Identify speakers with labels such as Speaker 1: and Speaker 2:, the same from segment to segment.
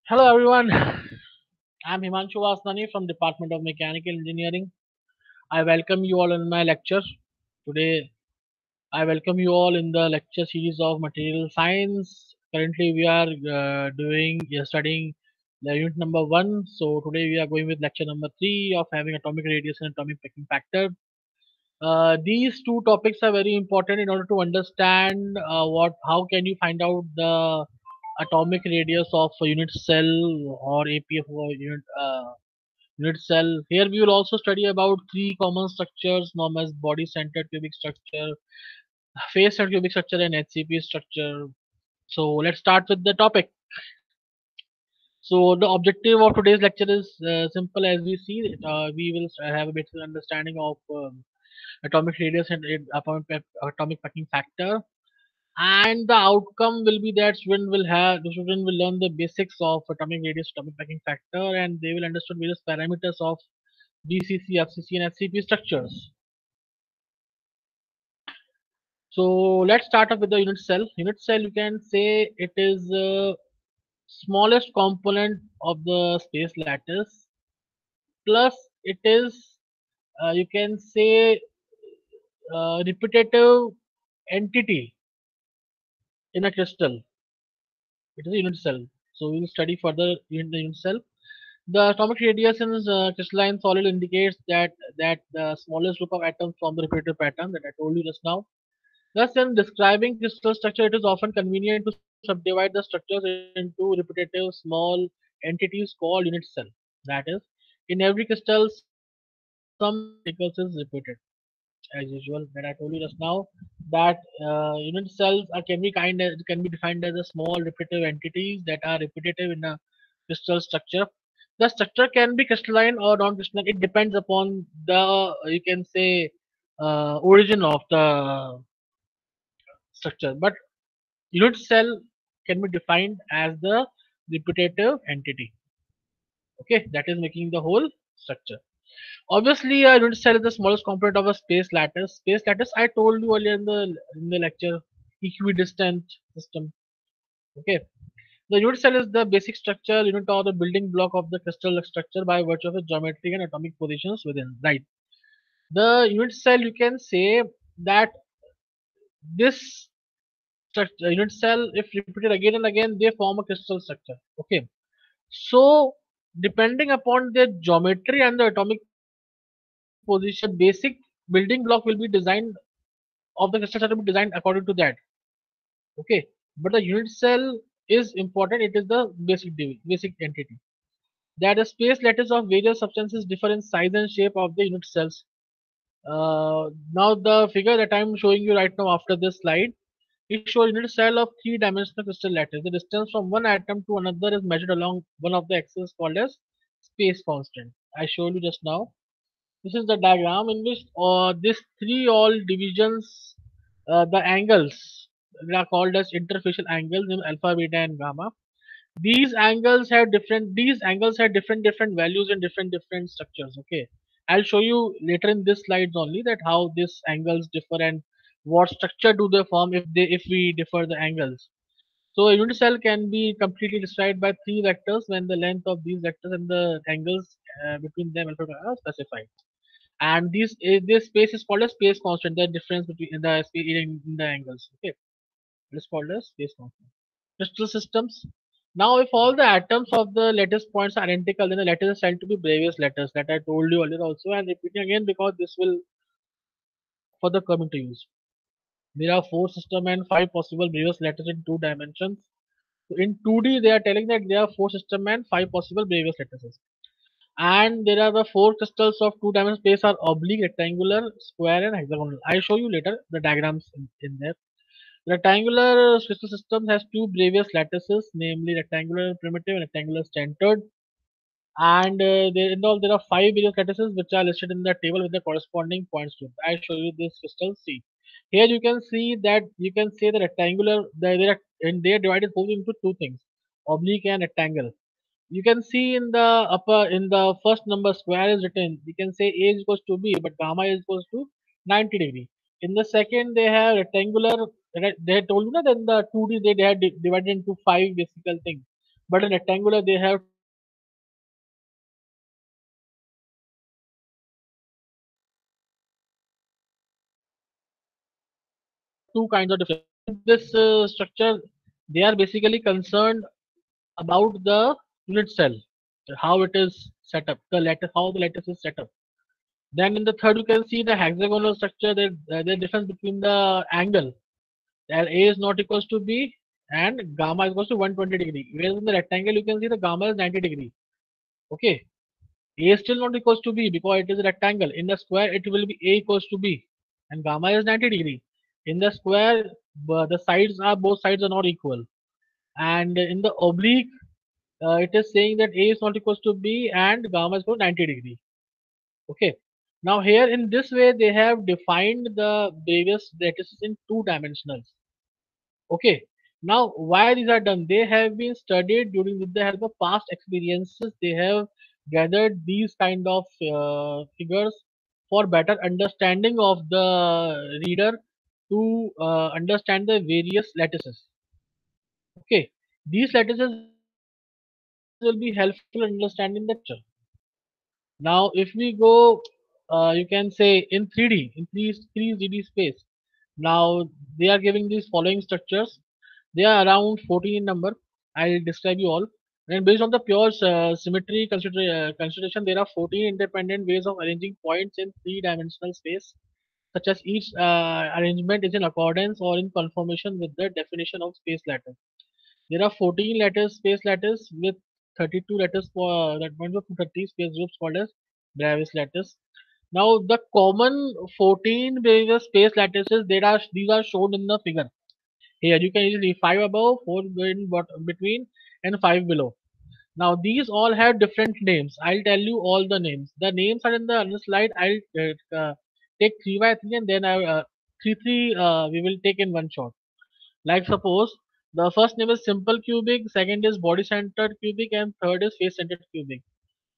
Speaker 1: Hello everyone, I'm Himanshu Vasnani from Department of Mechanical Engineering. I welcome you all in my lecture. Today I welcome you all in the lecture series of Material Science. Currently we are studying the unit number 1. So today we are going with lecture number 3 of having atomic radius and atomic packing factor. These two topics are very important in order to understand how can you find out the atomic radius of a unit cell or APF or unit cell. Here we will also study about three common structures known as body centered cubic structure, face centered cubic structure, and HCP structure. So let's start with the topic. So the objective of today's lecture is simple as we see. We will have a basic understanding of atomic radius and atomic packing factor, and the outcome will be that the student will learn the basics of atomic radius, atomic packing factor, and they will understand various parameters of BCC, FCC, and SCP structures. So let's start off with the unit cell. Unit cell, you can say it is the smallest component of the space lattice. Plus, it is you can say repetitive entity in a crystal. It is a unit cell. So we will study further in the unit cell. The atomic radius in crystalline solid indicates that the smallest group of atoms form the repetitive pattern that I told you just now. Thus, in describing crystal structure, it is often convenient to subdivide the structures into repetitive small entities called unit cell. That is, in every crystal, some particles is repeated. As usual, that I told you just now, that unit cells can be defined as a small repetitive entities that are repetitive in a crystal structure. The structure can be crystalline or non-crystalline. It depends upon the you can say origin of the structure. But unit cell can be defined as the repetitive entity. Okay, that is making the whole structure. Obviously, a unit cell is the smallest component of a space lattice. Space lattice, I told you earlier in the lecture, equidistant system. Okay, the unit cell is the basic structure unit or the building block of the crystal structure by virtue of its geometry and atomic positions within. Right. The unit cell, you can say that this unit cell, if repeated again and again, they form a crystal structure. Okay. So, depending upon their geometry and the atomic position, the basic building block will be designed of the crystal structure will be designed according to that. Okay. But the unit cell is important. It is the basic entity. That the space lattice of various substances differ in size and shape of the unit cells. Now the figure that I'm showing you right now after this slide, it shows unit cell of three-dimensional crystal lattice. The distance from one atom to another is measured along one of the axes called as space constant. I showed you just now. This is the diagram in which these three all divisions, the angles, they are called as interfacial angles in alpha, beta, and gamma. These angles have different values in different structures. Okay, I'll show you later in this slides only that how these angles differ and what structure do they form if we differ the angles. So a unit cell can be completely described by three vectors when the length of these vectors and the angles between them are specified. And this space is called a space constant. The difference between in the angles. Okay, it is called as space constant. Crystal systems. Now, if all the atoms of the lattice points are identical, then the lattice is said to be Bravais lattice that I told you earlier also, and repeating again because this will further come into use. There are four system and five possible Bravais lattices in two dimensions. So in 2D, they are telling that there are four system and five possible Bravais lattices. And there are the four crystals of two-dimensional space are oblique, rectangular, square, and hexagonal. I show you later the diagrams in there. Rectangular crystal system has two Bravais lattices, namely rectangular primitive and rectangular centered. And there are five Bravais lattices which are listed in the table with the corresponding points to it. I show you this crystal C. Here you can see that you can say the rectangular, and they are divided both into two things, oblique and rectangle. You can see in the first number square is written. You can say A is equals to B, but gamma is equals to 90 degree. In the second, they have rectangular. They had told you that in the 2D they had divided into five basic things. But in rectangular, they have two kinds of different layers. In this structure, they are basically concerned about the unit cell, how it is set up, the lattice, how the lattice is set up. Then in the third, you can see the hexagonal structure. The difference between the angle that A is not equals to B and gamma is equals to 120 degree. Whereas in the rectangle, you can see the gamma is 90 degree. Okay, A is still not equals to B because it is a rectangle. In the square, it will be A equals to B, and gamma is 90 degree. In the square, the sides are both sides are not equal, and in the oblique, it is saying that A is not equals to B and gamma is equal to 90 degree. Okay. Now here in this way they have defined the various lattices in two dimensionals. Okay. Now why these are done? They have been studied during with the help of past experiences. They have gathered these kind of figures for better understanding of the reader to understand the various lattices. Okay. These lattices will be helpful in understanding the structure. Now, if we go, you can say in 3D, in 3D space. Now, they are giving these following structures. They are around 14 in number. I'll describe you all. And based on the pure symmetry consideration, there are 14 independent ways of arranging points in three-dimensional space, such as each arrangement is in accordance or in conformation with the definition of space lattice. There are 14 lattice space lattice with 32 lattice for that points of 30 space groups called as Gravis lattice. Now the common 14 various space lattices these are shown in the figure. Here you can easily 5 above, 4 between and 5 below. Now these all have different names. I'll tell you all the names. The names are in the other slide. I'll take 3 by 3 and then 3 we will take in one shot. Like suppose the first name is simple cubic, second is body centered cubic, and third is face centered cubic.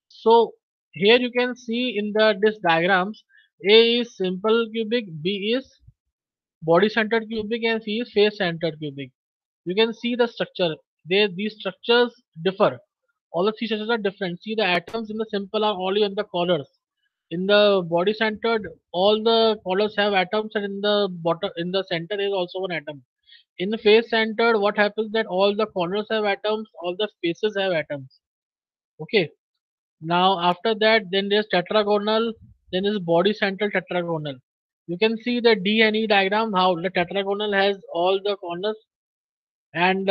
Speaker 1: So here you can see in the this diagrams, A is simple cubic, B is body centered cubic, and C is face centered cubic. You can see the structure. These structures differ. All the three structures are different. See the atoms in the simple are only in the corners. In the body centered, all the colors have atoms, and in the bottom in the center is also an atom. In the face centered, what happens that all the corners have atoms, all the faces have atoms. Okay. Now after that, then there's tetragonal, then is body centered tetragonal. You can see the D and E diagram how the tetragonal has all the corners and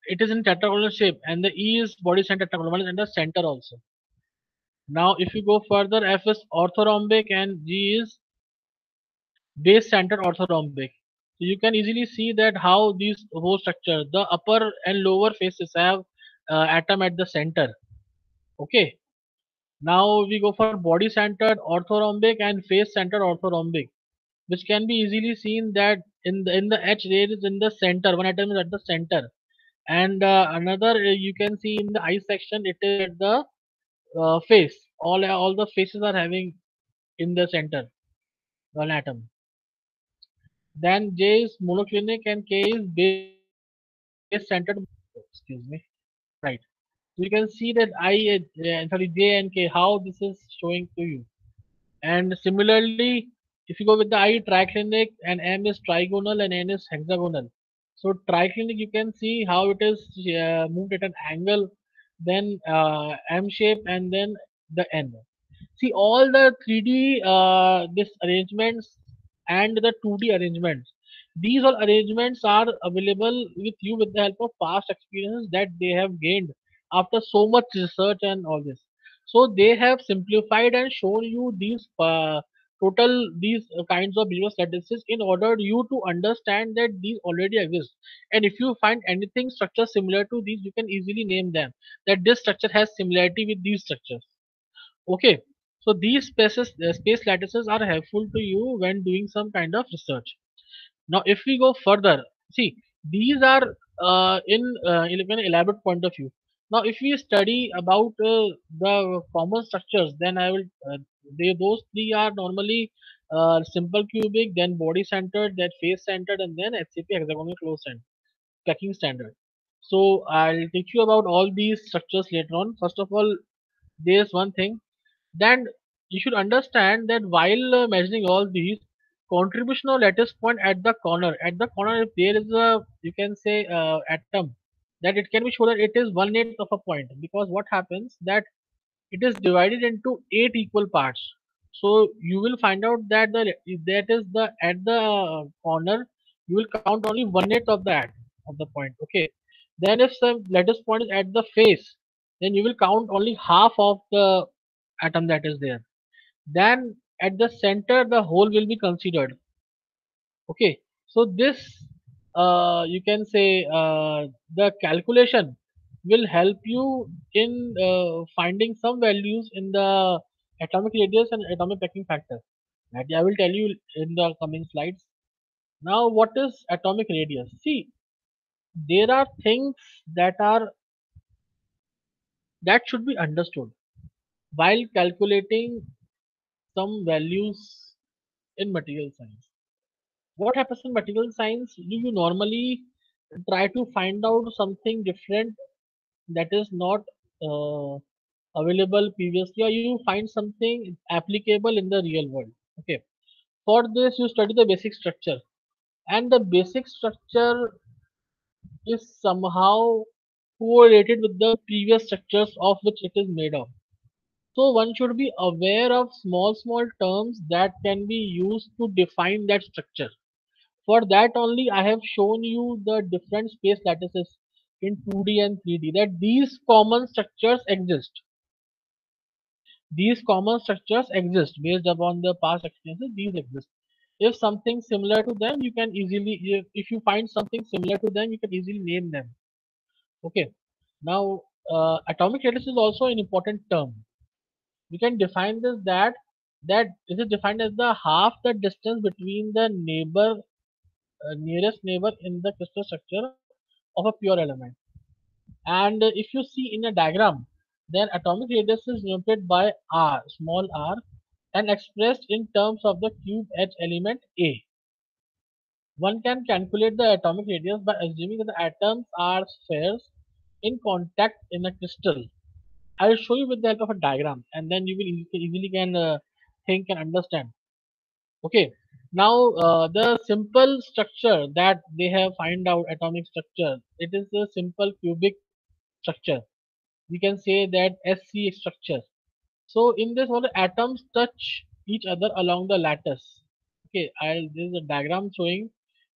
Speaker 1: it is in tetragonal shape, and the E is body centered tetragonal one is in the center also. Now if you go further, F is orthorhombic and G is base centered orthorhombic. So you can easily see that how these whole structure, the upper and lower faces have atom at the center. Okay. Now we go for body centered orthorhombic and face centered orthorhombic, which can be easily seen that in the H there is in the center, one atom is at the center, and another you can see in the I section it is at the face. All the faces are having in the center one atom. Then J is monoclinic and K is base centered. Excuse me. Right. So you can see that sorry, J and K, how this is showing to you. And similarly, if you go with the I triclinic and M is trigonal and N is hexagonal. So triclinic, you can see how it is moved at an angle, then M shape, and then the N. See all the 3D this arrangements and the 2D arrangements. These all arrangements are available with you with the help of past experiences that they have gained after so much research and all this. So they have simplified and shown you these these kinds of visual statistics in order you to understand that these already exist. And if you find anything structure similar to these, you can easily name them. That this structure has similarity with these structures. Okay, so these space lattices are helpful to you when doing some kind of research. Now, if we go further, see these are in an elaborate point of view. Now, if we study about the common structures, then I will those three are normally simple cubic, then body centered, then face centered, and then HCP hexagonal closed end packing standard. So I'll teach you about all these structures later on. First of all, there's one thing. Then you should understand that while measuring all these, contribution of lattice point at the corner, if there is a, you can say, atom, that it can be shown that it is 1/8 of a point, because what happens that it is divided into 8 equal parts. So you will find out that that is the at the corner, you will count only 1/8 of the point. Okay. Then if some lattice point is at the face, then you will count only half of the atom that is there. Then at the center, the whole will be considered. Okay. So this, you can say, the calculation will help you in finding some values in the atomic radius and atomic packing factor. That I will tell you in the coming slides. Now, what is atomic radius? See, there are things that are that should be understood while calculating some values in material science. What happens in material science? You normally try to find out something different that is not uh, available previously, or you find something applicable in the real world. Okay. For this, you study the basic structure, and the basic structure is somehow correlated with the previous structures of which it is made of. So one should be aware of small terms that can be used to define that structure. For that only, I have shown you the different space lattices in 2D and 3D, that these common structures exist. These common structures exist based upon the past experiences. These exist. If something similar to them, you can easily, if you find something similar to them, you can easily name them. Okay. Now, atomic radius is also an important term. We can define this that this is defined as the half the distance between the nearest neighbor in the crystal structure of a pure element. And if you see in a diagram, then atomic radius is denoted by r, small r, and expressed in terms of the cube edge element A. One can calculate the atomic radius by assuming that the atoms are spheres in contact in a crystal. I will show you with the help of a diagram, and then you can easily can think and understand. Okay. Now, the simple structure that they have find out atomic structure, it is a simple cubic structure. We can say that SC structure. So in this, all the atoms touch each other along the lattice. Okay, this is a diagram showing.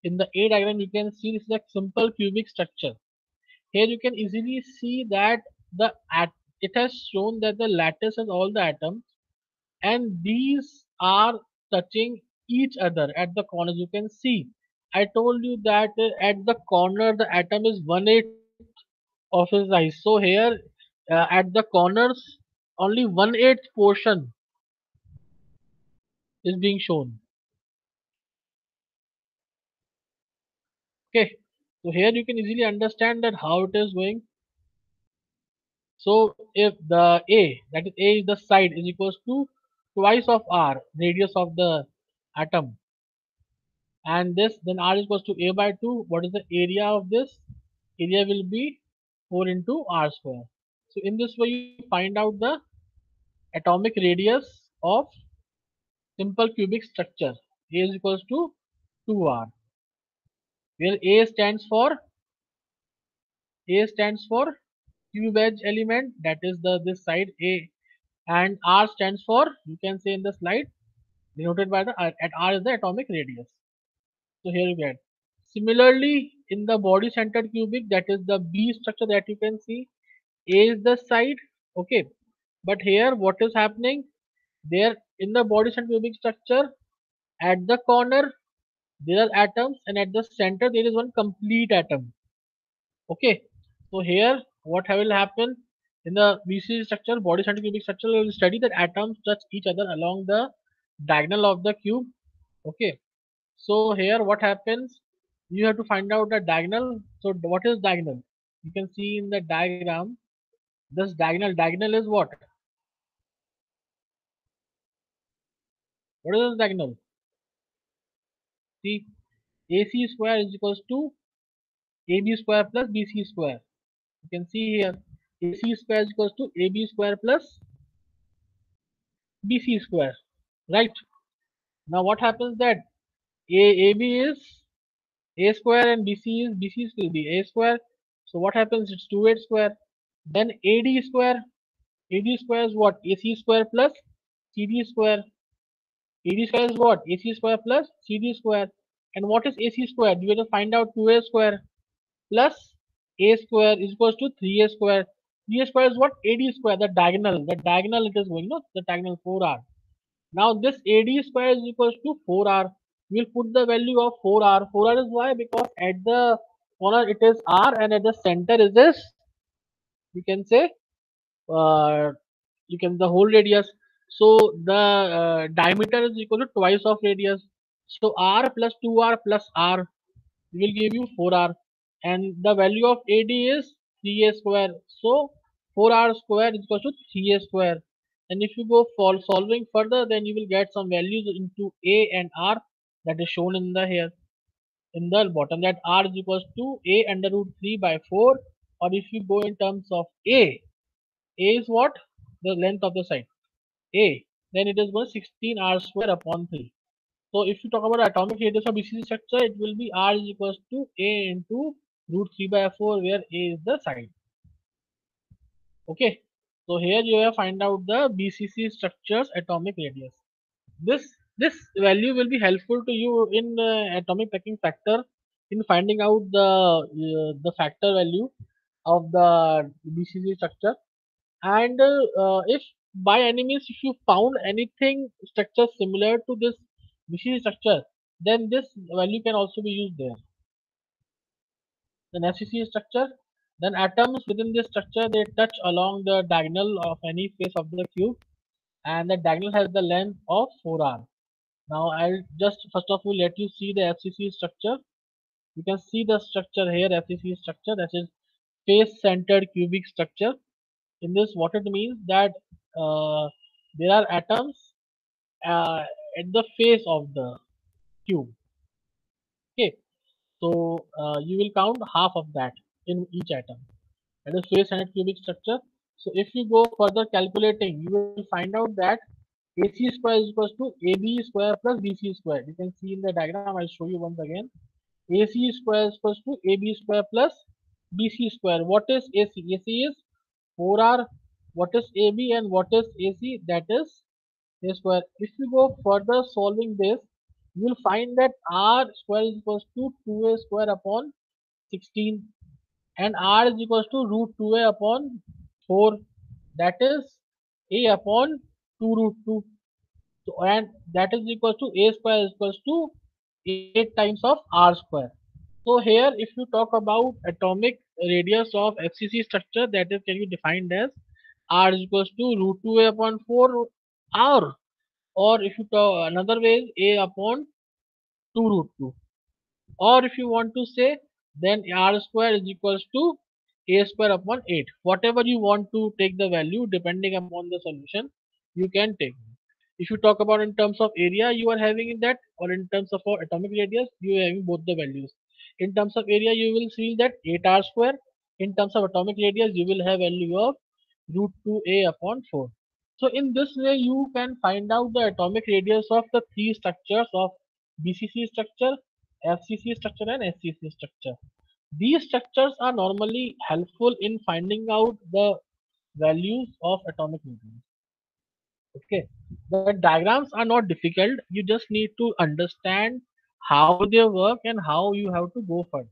Speaker 1: In the A diagram, you can see this is a simple cubic structure. Here you can easily see that the at it has shown that the lattice has all the atoms, and these are touching each other at the corners. You can see. I told you that at the corner the atom is 1/8 of his size. So here, at the corners, only 1/8 portion is being shown. Okay. So here you can easily understand that how it is going. So if the A, that is A is the side, is equals to twice of R, radius of the atom, and this, then R is equals to A by 2. What is the area of this? Area will be 4 into R square. So in this way you find out the atomic radius of simple cubic structure. A is equals to 2R, where A stands for cube edge element, that is the this side A, and R stands for, you can say in the slide, denoted by the at R is the atomic radius. So here you get. Similarly, in the body centered cubic, that is the B structure that you can see, A is the side. Okay, but here what is happening? There in the body centered cubic structure, at the corner there are atoms, and at the center there is one complete atom. Okay, so here what will happen in the BC structure, body centered cubic structure, we will study that atoms touch each other along the diagonal of the cube. Okay, so here what happens? You have to find out the diagonal. So what is diagonal? You can see in the diagram. This diagonal is what? What is this diagonal? See, AC square is equals to AB square plus BC square. You can see here AC square is equals to AB square plus BC square, right? Now what happens that AB is A square and BC will be A square. So what happens? It's 2A square. Then AD square. AD square is what? AC square plus CD square. AD square is what? AC square plus CD square. And what is AC square? You have to find out 2A square plus A square is equals to 3A square. 3A square is what? AD square, the diagonal. The diagonal it is going, no? The diagonal 4R. Now this AD square is equals to 4R. We'll put the value of 4R. 4R is why? Because at the corner it is R and at the center is this, you can say, uh, you can the whole radius. So the diameter is equal to twice of radius. So R plus 2R plus R will give you 4R, and the value of AD is 3A square. So 4R square is equal to 3A square. And if you go for solving further, then you will get some values into A and R that is shown in the here in the bottom, that R is equals to A under root 3 by 4. Or if you go in terms of A is what? The length of the side. A. Then it is going 16 R square upon 3. So if you talk about atomic radius of BCC structure, it will be R is equals to A into root 3 by 4, where A is the side. Okay. So here you have find out the BCC structure's atomic radius. This value will be helpful to you in atomic packing factor in finding out the factor value of the BCC structure. And if by any means if you found anything structure similar to this BCC structure, then this value can also be used there. Then FCC structure, then atoms within this structure they touch along the diagonal of any face of the cube, and the diagonal has the length of 4R. Now I'll just first of all let you see the FCC structure. You can see the structure here, FCC structure, that is face centered cubic structure. In this, what it means that uh, there are atoms uh, at the face of the cube. Okay, so you will count half of that in each atom. That is face centered cubic structure. So if you go further calculating, you will find out that AC square is equals to AB square plus BC square. You can see in the diagram. I'll show you once again. AC square is equals to AB square plus BC square. What is AC? AC is 4R. What is AB and what is AC? That is A square. If you go further solving this, you will find that R square is equals to 2A square upon 16, and R is equals to root 2A upon 4. That is A upon 2 root 2. So, and that is equals to A square is equals to 8 times of R square. So here if you talk about atomic radius of FCC structure, that is can be defined as R is equals to root 2A upon 4 R, or if you talk another way is A upon 2 root 2, or if you want to say then R square is equals to A square upon 8. Whatever you want to take the value depending upon the solution, you can take. If you talk about in terms of area you are having in that, or in terms of atomic radius, you are having both the values. In terms of area you will see that 8R square. In terms of atomic radius you will have value of root 2A upon 4. So in this way you can find out the atomic radius of the three structures of BCC structure, FCC structure and SCC structure. These structures are normally helpful in finding out the values of atomic radius. Okay, the diagrams are not difficult. You just need to understand how they work and how you have to go further.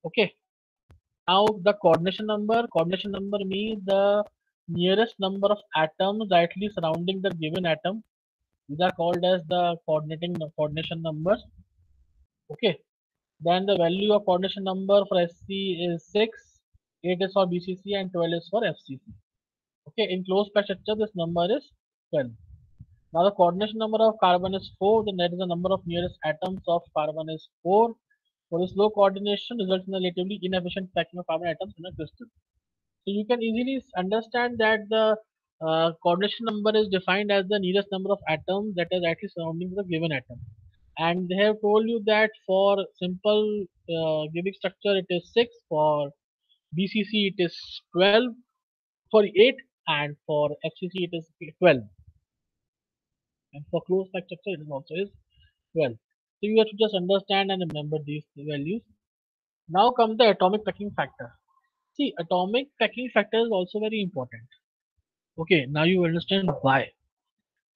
Speaker 1: Okay, now the coordination number means the nearest number of atoms directly surrounding the given atom. These are called as the coordination numbers. Okay, then the value of coordination number for SC is 6, 8 is for BCC and 12 is for FCC. Okay, in closed packed structure this number is 12. Now the coordination number of carbon is 4, then that is the number of nearest atoms of carbon is 4. For this low coordination results in a relatively inefficient packing of carbon atoms in a crystal. So you can easily understand that the coordination number is defined as the nearest number of atoms that is actually surrounding the given atom. and they have told you that for simple cubic structure it is 6, for BCC it is 12, for 8, and for FCC it is 12, and for closed pack structure it is also is 12. So you have to just understand and remember these values. Now come the atomic packing factor. See, atomic packing factor is also very important. Okay, now you understand why.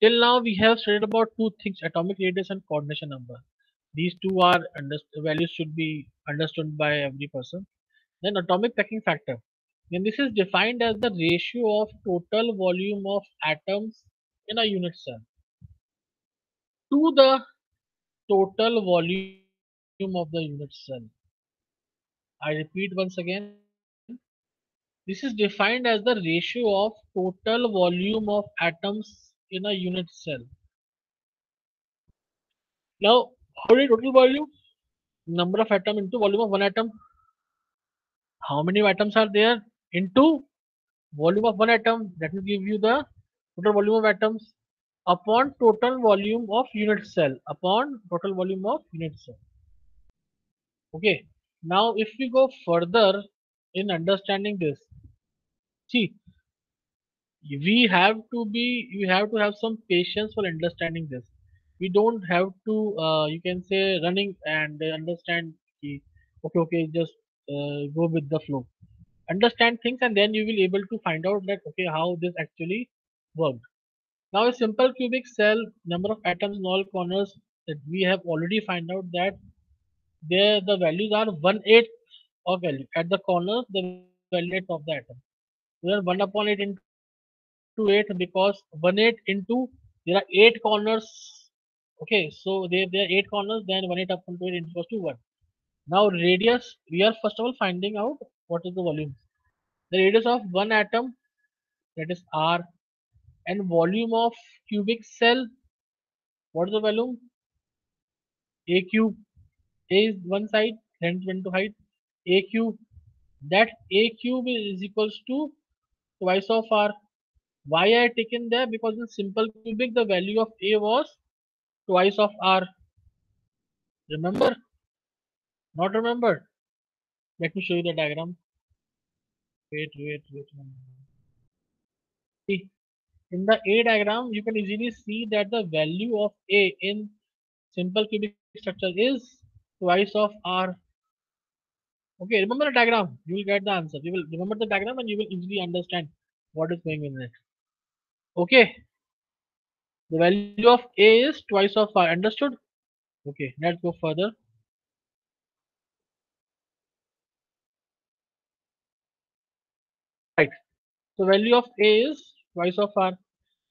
Speaker 1: Till now we have studied about two things: atomic radius and coordination number. These two are values should be understood by every person. Then atomic packing factor. Then this is defined as the ratio of total volume of atoms in a unit cell to the total volume of the unit cell. I repeat once again. This is defined as the ratio of total volume of atoms in a unit cell. Now, how many total volume? Number of atom into volume of one atom. How many atoms are there into volume of one atom? That will give you the total volume of atoms upon total volume of unit cell. Upon total volume of unit cell. Okay. Now, if we go further in understanding this, see, we have to have some patience for understanding this. We don't have to you can say running and understand ki, okay, just go with the flow, understand things, and then you will able to find out that okay how this actually worked. Now a simple cubic cell, number of atoms in all corners, that we have already find out that there the values are 1/8 of value at the corners, the value of the atom. We are 1 upon 8 into 8 because 1/8 into there are 8 corners. Okay, so there are 8 corners, then 1/8 upon 2 8 equals to 1. Now radius, we are first of all finding out what is the volume. The radius of one atom, that is R, and volume of cubic cell, what is the volume? A cube. A is one side, length into height. A cube. That A cube is equals to twice of R. Why I taken there? Because in simple cubic the value of A was twice of R. Remember? Not remembered. Let me show you the diagram. Wait. See, in the A diagram, you can easily see that the value of A in simple cubic structure is twice of R. Okay, remember the diagram. You will get the answer. You will remember the diagram and you will easily understand what is going in it. Okay, the value of A is twice of R. Understood? Okay, let's go further. Right. So value of A is twice of R.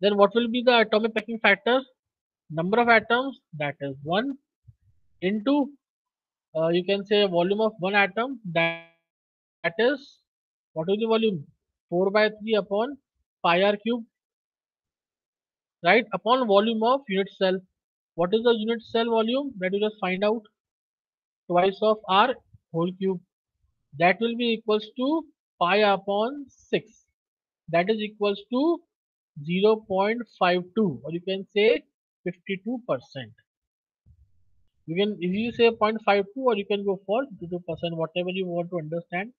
Speaker 1: Then what will be the atomic packing factor? Number of atoms, that is 1 into you can say volume of one atom, that is what is the volume? 4 by 3 upon pi r cube, right? Upon volume of unit cell. What is the unit cell volume? That you just find out, twice of r whole cube. That will be equals to pi upon 6. That is equals to 0.52, or you can say 52%. You can easily say 0.52 or you can go for 52%, whatever you want to understand.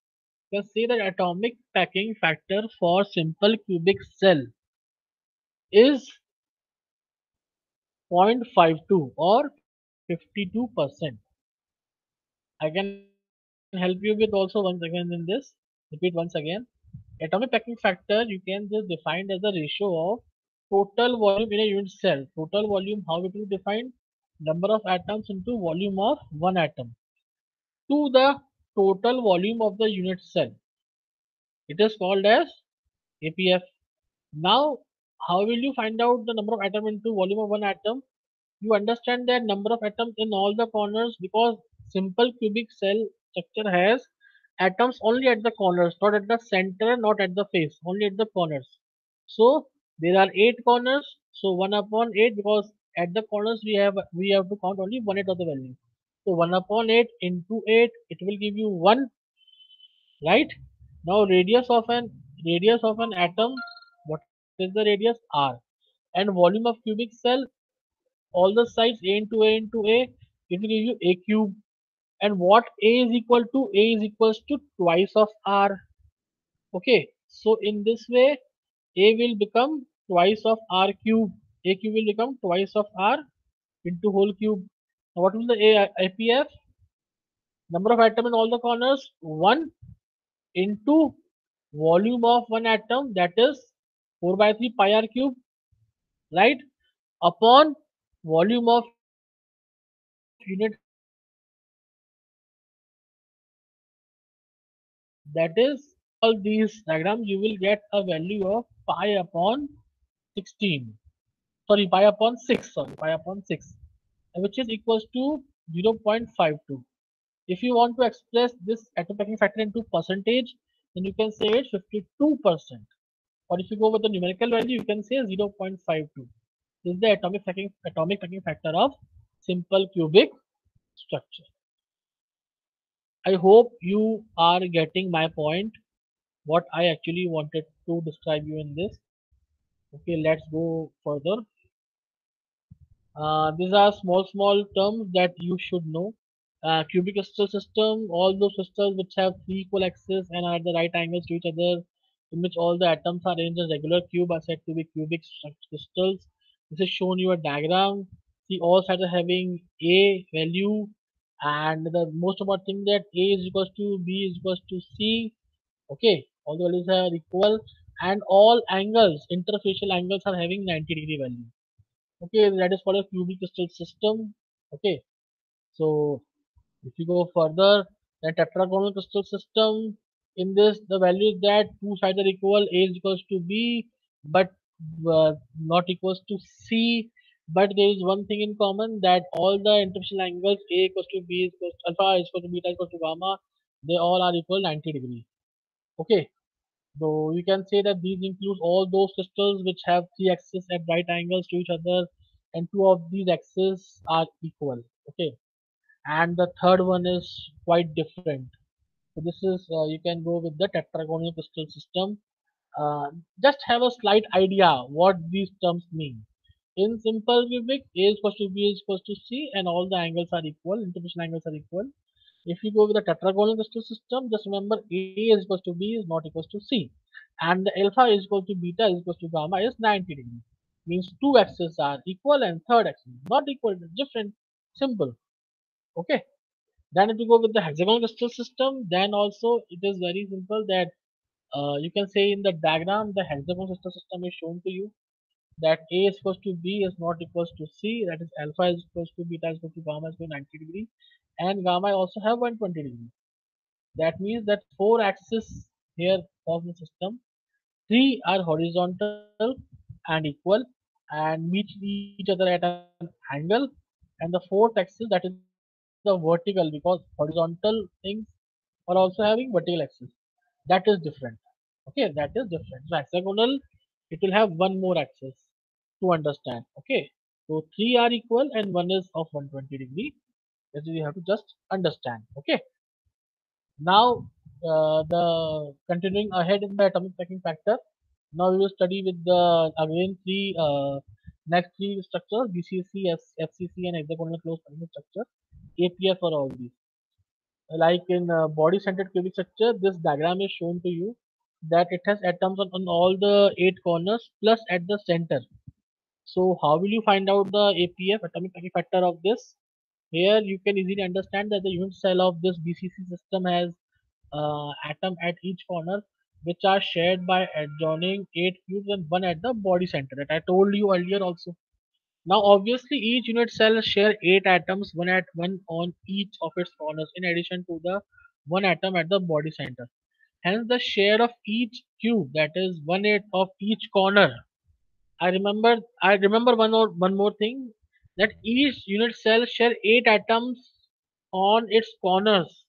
Speaker 1: You can say that atomic packing factor for simple cubic cell is 0.52 or 52%. I can help you with also once again in this. Repeat once again. Atomic packing factor you can just define as the ratio of total volume in a unit cell. Total volume, how it will define? Number of atoms into volume of one atom to the total volume of the unit cell. It is called as APF. Now, how will you find out the number of atom into volume of one atom? You understand that number of atoms in all the corners, because simple cubic cell structure has atoms only at the corners, not at the center, not at the face, only at the corners. So there are 8 corners. So 1 upon 8, because at the corners we have to count only 1/8 of the value. So 1 upon 8 into 8, it will give you 1, right? Now radius of an atom, what is the radius? R. And volume of cubic cell, all the sides a into a into a, it will give you a cube. And what a is equal to? A is equals to twice of r. Okay, so in this way, a will become twice of r cube. A cube will become twice of r into whole cube. Now what will the APF? Number of atom in all the corners 1 into volume of one atom, that is 4 by 3 pi r cube, right, upon volume of unit cell, that is that is all these diagrams you will get a value of pi upon 16, sorry, pi upon 6, sorry, pi upon 6, which is equals to 0.52. If you want to express this atomic packing factor into percentage, then you can say it's 52%. Or if you go with the numerical value, you can say 0.52. This is the atomic packing factor of simple cubic structure. I hope you are getting my point, what I actually wanted to describe you in this. Okay, let's go further. These are small terms that you should know. Cubic crystal system, all those crystals which have three equal axes and are at the right angles to each other, in which all the atoms are arranged as regular cube, are said to be cubic crystals. This is shown you a diagram. See, all sides are having a value, and the most important thing that a is equals to b is equals to c. Okay, all the values are equal, and all angles, interfacial angles, are having 90-degree value. Okay, that is called a cubic crystal system. Okay, so if you go further, the tetragonal crystal system, in this the value is that two sides are equal, a is equals to b, but not equals to c. But there is one thing in common, that all the interfacial angles a equals to b is equals to alpha is equal to beta is equal to gamma, they all are equal 90 degree. Okay, so you can say that these include all those crystals which have three axes at right angles to each other, and two of these axes are equal. Okay, and the third one is quite different. So this is you can go with the tetragonal crystal system. Just have a slight idea what these terms mean. In simple cubic, A is equals to B is equals to C, and all the angles are equal, interposition angles are equal. If you go with the tetragonal crystal system, just remember A is equals to B is not equals to C, and the alpha is equal to beta is equals to gamma is 90 degree. Means two axes are equal and third axis not equal, different, simple. Okay. Then if you go with the hexagonal crystal system, then also it is very simple that you can say in the diagram the hexagonal crystal system is shown to you, that A is equals to B is not equals to C, that is alpha is equals to beta is equals to gamma is equals to 90 degree, and gamma also have 120 degree. That means that four axes here of the system, three are horizontal and equal and meet each other at an angle, and the fourth axis, that is the vertical, because horizontal things are also having vertical axis. That is different. Okay, that is different. So hexagonal, it will have one more axis to understand. Okay, so three are equal and one is of 120 degree. That is you have to just understand. Okay, now the continuing ahead in the atomic packing factor. Now we will study with the again three next three structures: BCC, FCC, and hexagonal closed packing structure. APF for all these. Like in body-centered cubic structure, this diagram is shown to you that it has atoms on all the eight corners plus at the center. So how will you find out the APF, atomic packing factor, of this? Here you can easily understand that the unit cell of this BCC system has atom at each corner, which are shared by adjoining eight cubes and one at the body center, that I told you earlier also. Now, obviously, each unit cell share eight atoms, one on each of its corners, in addition to the one atom at the body center. Hence, the share of each cube, that is 1/8 of each corner. I remember one more thing, that each unit cell share eight atoms on its corners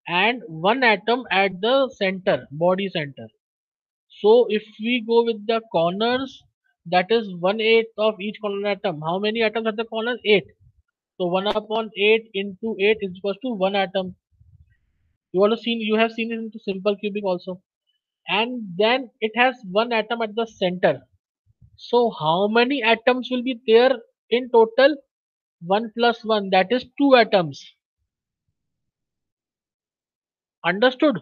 Speaker 1: and one atom at the center, body center. So if we go with the corners, that is 1/8 of each corner atom. How many atoms at the corner? 8. So 1 upon 8 into 8 is equals to 1 atom. You have seen it into simple cubic also. And then it has one atom at the center. So how many atoms will be there In total, 1 plus 1, that is 2 atoms. Understood?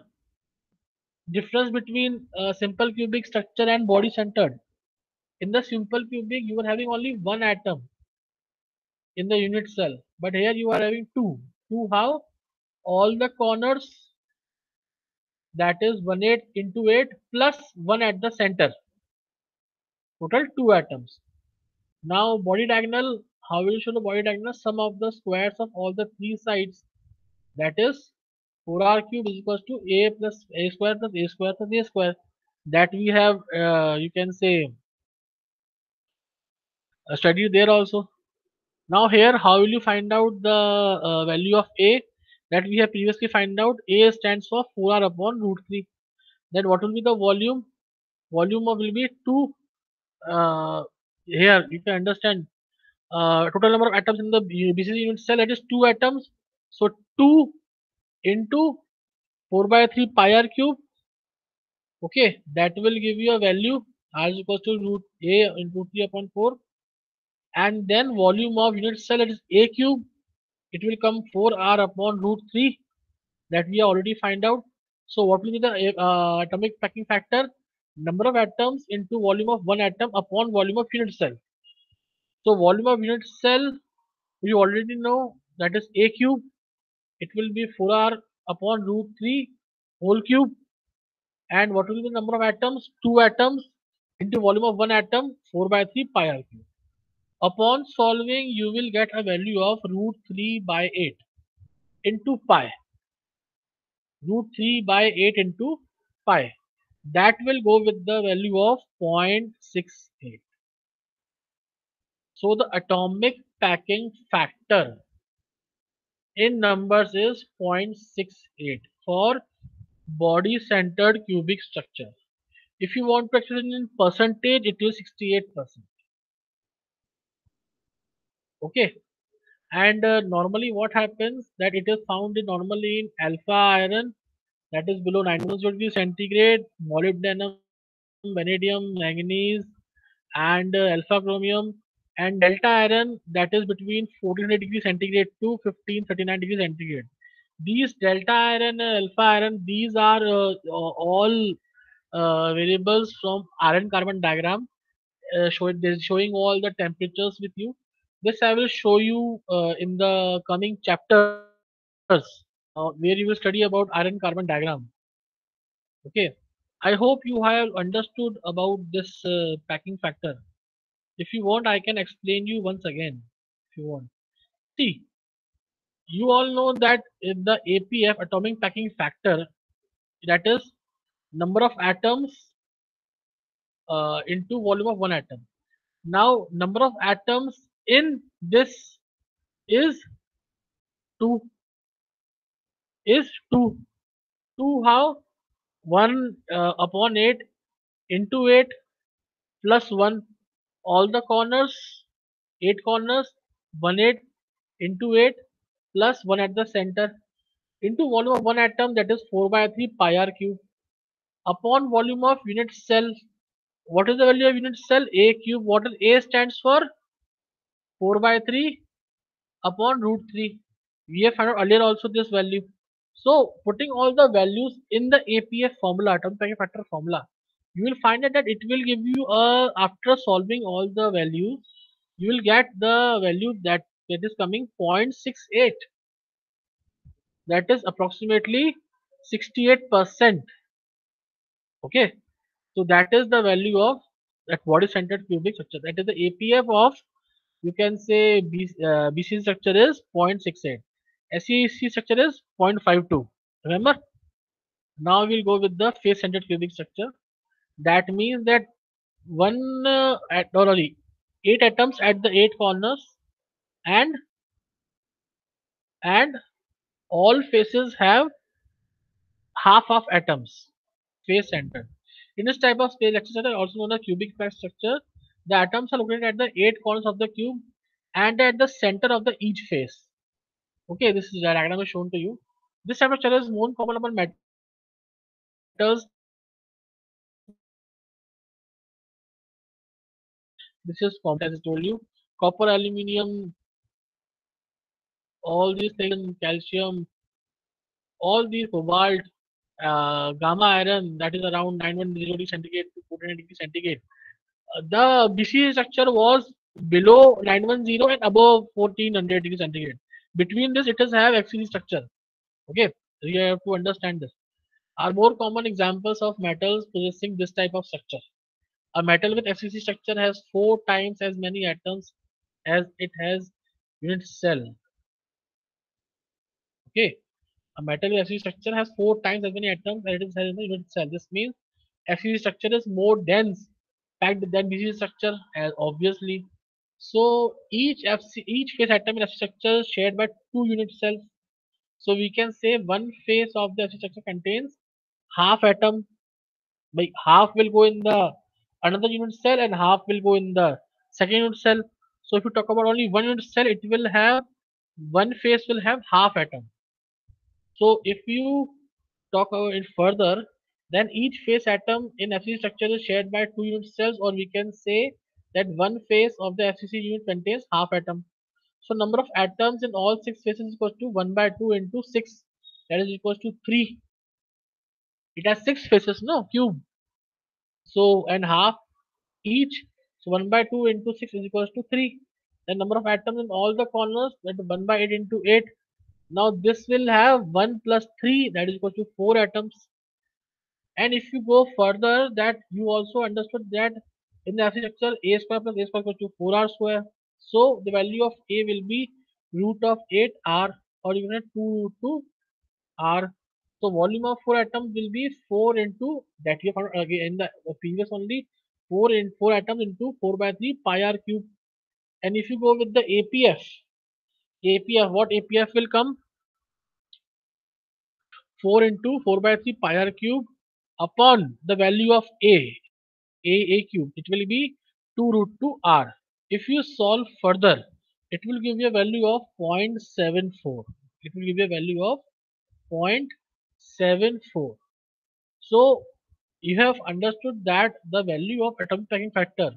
Speaker 1: Difference between simple cubic structure and body centered. In the simple cubic, you are having only one atom in the unit cell, but here you are having two. Two how? All the corners, that is 1/8 into 8 plus 1 at the center. Total 2 atoms. Now body diagonal, how will you show the body diagonal? Sum of the squares of all the three sides. That is 4r cube is equals to a plus a square plus a square plus a square. That we have, you can say, studied there also. Now here, how will you find out the value of a? That we have previously find out. A stands for 4r upon root 3. Then what will be the volume? Volume of will be 2. Here you can understand total number of atoms in the BCC unit cell, that is 2 atoms. So 2 into 4 by 3 pi r cube. Okay, that will give you a value r is equals to root a into 3 upon 4. And then volume of unit cell, that is a cube. It will come 4r upon root 3, that we already find out. So what will be the atomic packing factor? Number of atoms into volume of one atom upon volume of unit cell. So volume of unit cell, we already know, that is a cube. It will be 4r upon root 3 whole cube. And what will be the number of atoms? 2 atoms into volume of one atom, 4 by 3 pi r cube. Upon solving, you will get a value of root 3 by 8 into pi. Root 3 by 8 into pi. That will go with the value of 0.68. So the atomic packing factor in numbers is 0.68 for body centered cubic structure. If you want to express it in percentage, it is 68%. Okay. And normally what happens, that it is found in normally in alpha iron, that is below 900 degrees centigrade, molybdenum, vanadium, manganese, and alpha chromium, and delta iron, that is between 1400 degrees centigrade to 1539 degrees centigrade. These delta iron and alpha iron, these are all variables from iron carbon diagram, showing all the temperatures with you. This I will show you in the coming chapters, where you will study about iron carbon diagram. Okay. I hope you have understood about this packing factor. If you want, I can explain you once again. If you want. See, you all know that in the APF, atomic packing factor, that is number of atoms into volume of one atom. Now, number of atoms in this is 2. Is 2. 2 how? 1 upon 8 into 8 plus 1. All the corners, 8 corners, 1/8 into 8 plus 1 at the center into volume of one atom, that is 4 by 3 pi r cube upon volume of unit cell. What is the value of unit cell? A cube. What is A stands for? 4 by 3 upon root 3. We have found out earlier also this value. So putting all the values in the APF formula, atomic packing factor formula, you will find that it will give you after solving all the values, you will get the value that is coming 0.68. That is approximately 68%. Okay. So that is the value of that body centered cubic structure. That is the APF of, you can say, BC structure is 0.68. SEC structure is 0.52. Remember? Now we'll go with the face centered cubic structure. That means that one at or sorry, 8 atoms at the 8 corners, and and all faces have half of atoms face centered. In this type of space structure, also known as cubic space structure, the atoms are located at the 8 corners of the cube and at the center of the each face. Okay, this is the diagram is shown to you. This type of structure is more common among metals than non-metals. This is common, as I told you, common among metals copper, aluminium, all these things, calcium, all these cobalt, gamma iron, that is around 910 degree centigrade to 1400 degree centigrade. The BC structure was below 910 and above 1400 degree centigrade. Between this, it has have FCC structure. Okay, so you have to understand this. Are more common examples of metals possessing this type of structure. A metal with FCC structure has 4 times as many atoms as it has unit cell. Okay, a metal with FCC structure has 4 times as many atoms as it has in the unit cell. This means FCC structure is more dense packed than BC structure, as obviously. So each phase atom in FCC structure is shared by 2 unit cells. So we can say one phase of the FCC structure contains half atom. By half will go in the another unit cell and half will go in the second unit cell. So if you talk about only one unit cell, it will have one phase will have half atom. So if you talk about it further, then each phase atom in FCC structure is shared by 2 unit cells, or we can say that one phase of the FCC unit contains half atom. So number of atoms in all 6 phases is equal to 1 by 2 into 6, that is equal to 3. It has 6 phases, no cube. So and half each. So 1 by 2 into 6 is equals to 3. The number of atoms in all the corners, that is 1 by 8 into 8. Now this will have 1 plus 3, that is equal to 4 atoms. And if you go further, that you also understood that in the FCC structure, a square plus a square equals to 4r square. So the value of a will be root of 8r, or you can 2 root 2 r. So volume of 4 atoms will be 4 into that we have found again in the previous only, 4 in 4 atoms into 4 by 3 pi r cube. And if you go with the APF, what APF will come? 4 into 4 by 3 pi r cube upon the value of a cube. It will be 2 root 2 r. If you solve further, it will give you a value of 0.74. It will give you a value of 0.74. So you have understood that the value of atomic packing factor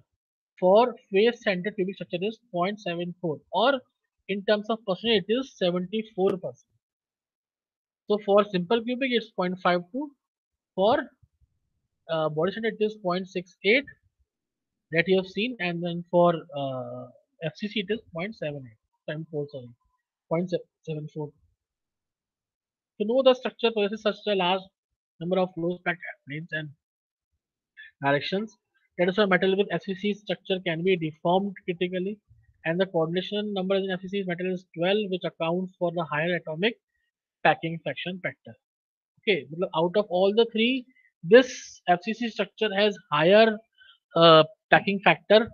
Speaker 1: for phase centered cubic structure is 0.74, or in terms of percentage it is 74%. So for simple cubic it's 0.52, for body center it is 0.68 that you have seen, and then for FCC it is 0.78, 0.4, sorry, 0.74. To know the structure possesses such a large number of close packed planes and directions. That is why metal with FCC structure can be deformed critically, and the coordination number in FCC metal is 12, which accounts for the higher atomic packing fraction factor. Okay, out of all the three, this FCC structure has higher packing factor,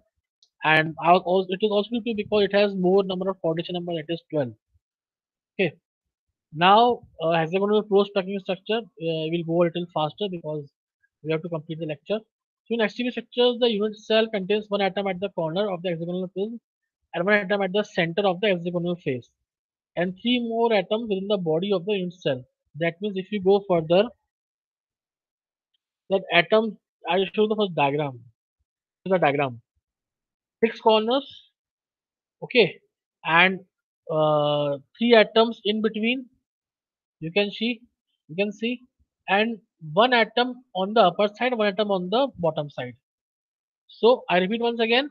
Speaker 1: and it is also due to because it has more number of coordination number, that is 12. Okay, now hexagonal close packing structure will go a little faster because we have to complete the lecture. So in HTV structures, the unit cell contains one atom at the corner of the hexagonal prism and one atom at the center of the hexagonal face, and 3 more atoms within the body of the unit cell. That means if you go further, that atom, I will show the first diagram. This is the diagram. 6 corners, okay, and 3 atoms in between. You can see, and one atom on the upper side, one atom on the bottom side. So I repeat once again: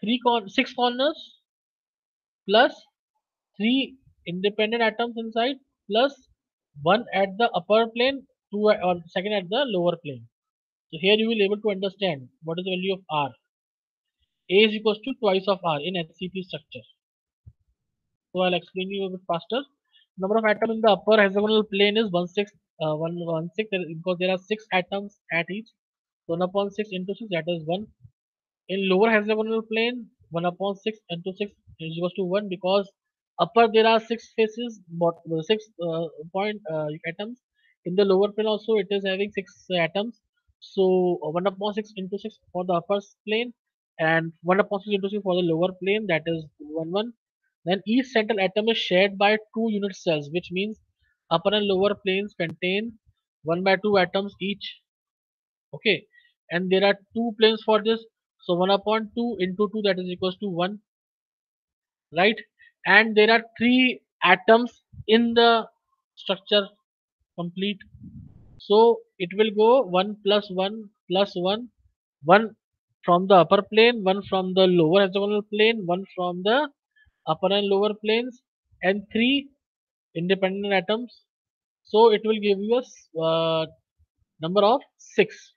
Speaker 1: 6 corners plus 3 independent atoms inside plus one at the upper plane, two or second at the lower plane. So here you will able to understand what is the value of R. A is equals to twice of R in HCP structure. So I'll explain you a bit faster. Number of atoms in the upper hexagonal plane is 1/6 because there are 6 atoms at each. So 1 upon 6 into 6, that is 1. In lower hexagonal plane, 1 upon 6 into 6 is equals to 1, because upper there are 6 faces, but 6 atoms. In the lower plane also it is having 6 atoms. So 1 upon 6 into 6 for the upper plane, and 1 upon 6 into 6 for the lower plane, that is 1 1. Then each central atom is shared by 2 unit cells, which means upper and lower planes contain 1 by 2 atoms each. Okay, and there are 2 planes for this. So 1 upon 2 into 2, that is equals to 1. right? And there are three atoms in the structure complete. So it will go 1 plus 1 plus 1, 1 from the upper plane, 1 from the lower hexagonal plane, 1 from the upper and lower planes, and 3 independent atoms. So it will give you a number of 6.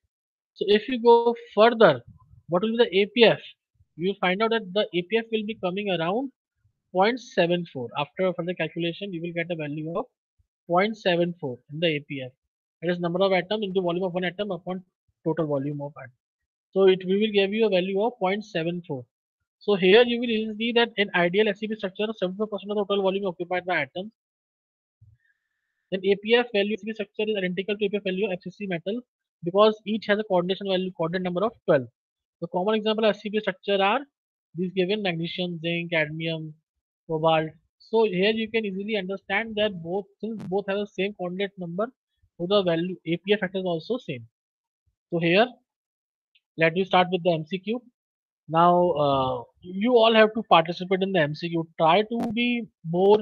Speaker 1: So if you go further, what will be the APF? You find out that the APF will be coming around 0.74. After further calculation, you will get a value of 0.74 in the APF. It is number of atom into volume of one atom upon total volume of atom. So it will give you a value of 0.74. So here you will easily see that in ideal SCP structure, 74% of the total volume occupied by atoms. Then APF value of SCP structure is identical to APF value of FCC metal because each has a coordination value coordinate number of 12. The common example of SCP structure are these given: magnesium, zinc, cadmium, cobalt. So here you can easily understand that both, since both have the same coordinate number, so the value APF factor is also same. So here let me start with the MCQ. Now you all have to participate in the MCQ. Try to be more,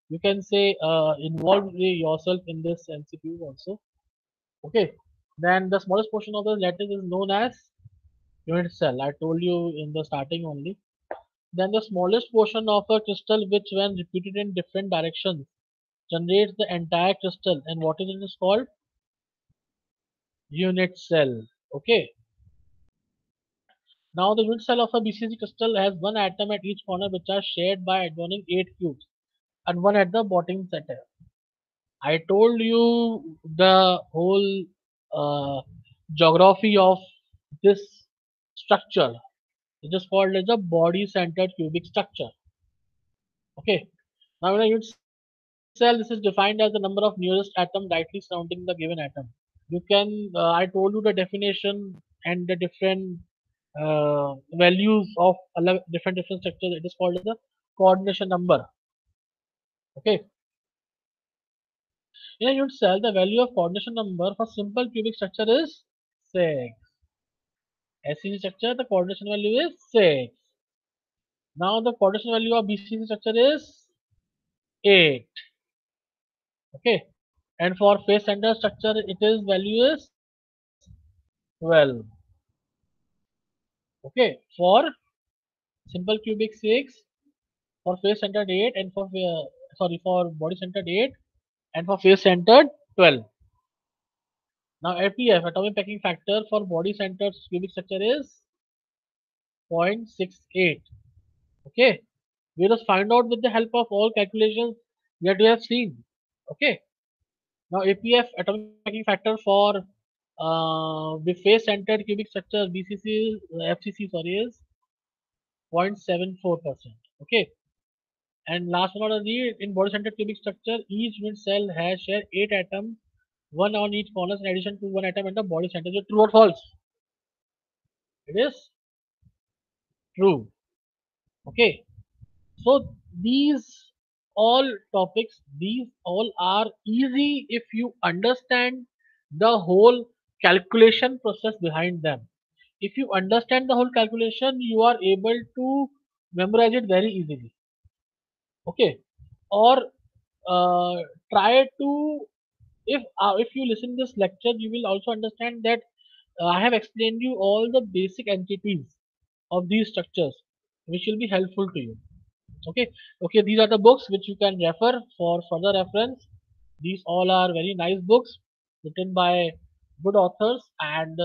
Speaker 1: you can say, involve yourself in this MCQ also. Okay. Then the smallest portion of the lattice is known as unit cell. I told you in the starting only. Then the smallest portion of a crystal, which when repeated in different directions generates the entire crystal, and what is it is called? Unit cell. Okay. Now the unit cell of a BCC crystal has one atom at each corner, which are shared by adjoining 8 cubes and one at the bottom center. I told you the whole geography of this structure. It is called as a body-centered cubic structure. Okay. Now in a unit cell, this is defined as the number of nearest atom directly surrounding the given atom. You can, I told you the definition and the different values of different structures. It is called as the coordination number. Okay. In a unit cell, the value of coordination number for simple cubic structure is 6. SCC structure, the coordination value is 6. Now the coordination value of BCC structure is 8. Okay. And for face center structure, it is value is 12. Okay. For simple cubic 6, for face centered 8, and for for body centered 8, and for face centered 12. Now APF, atomic packing factor, for body centered cubic structure is 0.68. Okay. We just find out with the help of all calculations that we have seen. Okay. Now APF, atomic packing factor, for the face centered cubic structure BCC FCC, sorry, is 0.74%. Okay. And last but not least, in body centered cubic structure, each unit cell has share 8 atoms, one on each corner, in addition to one atom in the body center. Is it true or false? It is true. Okay. So these all topics, these all are easy if you understand the whole calculation process behind them. If you understand the whole calculation, you are able to memorize it very easily. Okay. Or uh, try to, if you listen this lecture, you will also understand that I have explained you all the basic entities of these structures, which will be helpful to you. Okay. Okay, these are the books which you can refer for further reference. These all are very nice books written by good authors, and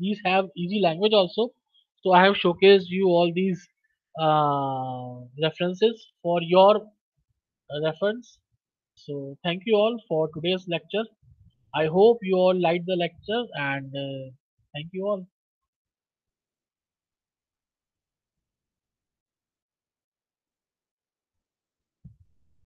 Speaker 1: these have easy language also. So I have showcased you all these references for your reference. So thank you all for today's lecture. I hope you all liked the lecture, and thank you all.